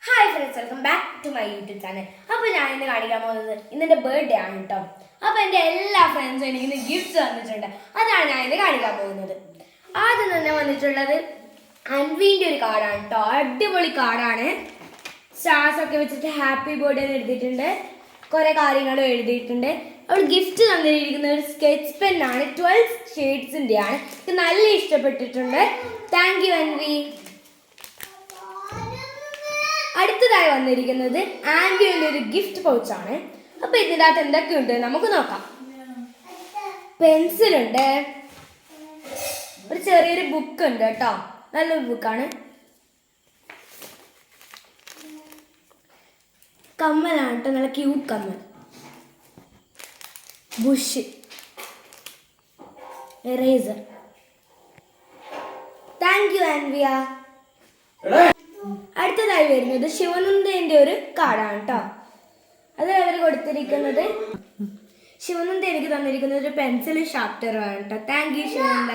Hi friends, welcome back to my YouTube channel. അപ്പോൾ ഞാൻ ഇന്ന് കാണിക്കാൻ പോകുന്നത് ഇന്നെൻ്റെ ബർത്ത്ഡേ ആണ് കേട്ടോ. അപ്പോൾ എൻ്റെ എല്ലാ ഫ്രണ്ട്സും എനിക്ക് ഇന്ന് ഗിഫ്റ്റ്സ് തന്നിട്ടുണ്ട്. അതാണ് ഞാൻ ഇന്ന് കാണിക്കാൻ പോകുന്നത്. ആദ്യം തന്നെ വന്നിട്ടുള്ളത് അൻവീൻ്റെ ഒരു കാർഡാണ് കേട്ടോ. അടിപൊളി കാർഡാണ്. സ്റ്റാർസ് ഒക്കെ വെച്ചിട്ട് ഹാപ്പി ബർത്ത്ഡേ എന്ന് എഴുതിയിട്ടുണ്ട്. കുറേ കാര്യങ്ങളും എഴുതിയിട്ടുണ്ട്. അവൾ ഗിഫ്റ്റ് തന്നിരിക്കുന്ന ഒരു സ്കെച്ച് പെന്നാണ്. 12 ഷെയ്ഡ്സിൻ്റെയാണ്. എനിക്ക് നല്ല ഇഷ്ടപ്പെട്ടിട്ടുണ്ട്. Thank you Anvi. അടുത്തതായി വന്നിരിക്കുന്നത് ആൻവിയുടെ ഒരു ഗിഫ്റ്റ് പൗച്ചാണ്. അപ്പോൾ ഇതിൻ്റെ അകത്ത് എന്തൊക്കെയുണ്ട് നമുക്ക് നോക്കാം. പെൻസിലുണ്ട്, ഒരു ചെറിയൊരു ബുക്ക് ഉണ്ട് കേട്ടോ, നല്ലൊരു ബുക്കാണ്. കമ്മലാണ് കേട്ടോ, നല്ല ക്യൂട്ട് കമ്മൽ. Bush, eraser. Thank you Anvia. അടുത്തതായി വരുന്നത് ശിവനന്ദന്റെ ഒരു കാർഡാണ് കേട്ടോ. അതിൽ അവർ കൊടുത്തിരിക്കുന്നത് ശിവനന്ദ എനിക്ക് തന്നിരിക്കുന്നത് ഒരു പെൻസിൽ ഷാർപ്നറുമാണ് കേട്ടോ. Thank you Sivananda.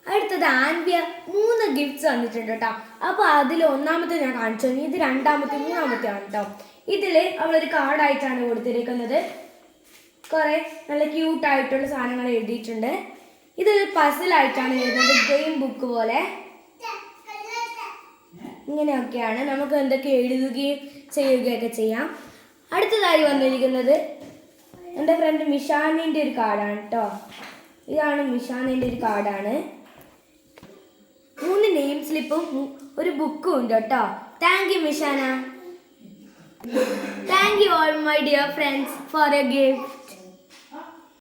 അടുത്തത് ആൻവിയ 3 ഗിഫ്റ്റ്സ് തന്നിട്ടുണ്ട് കേട്ടോ. അപ്പോൾ അതിൽ ഒന്നാമത്തെ ഞാൻ കാണിച്ചു, ഇത് രണ്ടാമത്തെ മൂന്നാമത്തെ ആണ് കേട്ടോ. ഇതിൽ അവളൊരു കാർഡായിട്ടാണ് കൊടുത്തിരിക്കുന്നത്. കുറേ നല്ല ക്യൂട്ടായിട്ടുള്ള സാധനങ്ങൾ എഴുതിയിട്ടുണ്ട്. ഇതൊരു പസിലായിട്ടാണ് എഴുതുന്നത്, ഗെയിം ബുക്ക് പോലെ. ഇങ്ങനെയൊക്കെയാണ്, നമുക്ക് എന്തൊക്കെ എഴുതുകയും ചെയ്യുകയൊക്കെ ചെയ്യാം. അടുത്തതായി വന്നിരിക്കുന്നത് എൻ്റെ ഫ്രണ്ട് മിഷാനിൻ്റെ ഒരു കാർഡാണ് കേട്ടോ. ഇതാണ് മിഷാനിൻ്റെ ഒരു കാർഡാണ്. 3 നെയിം സ്ലിപ്പും ഒരു ബുക്കും ഉണ്ട് കേട്ടോ. Thank you Mishana. Thank you all my dear friends for your gift.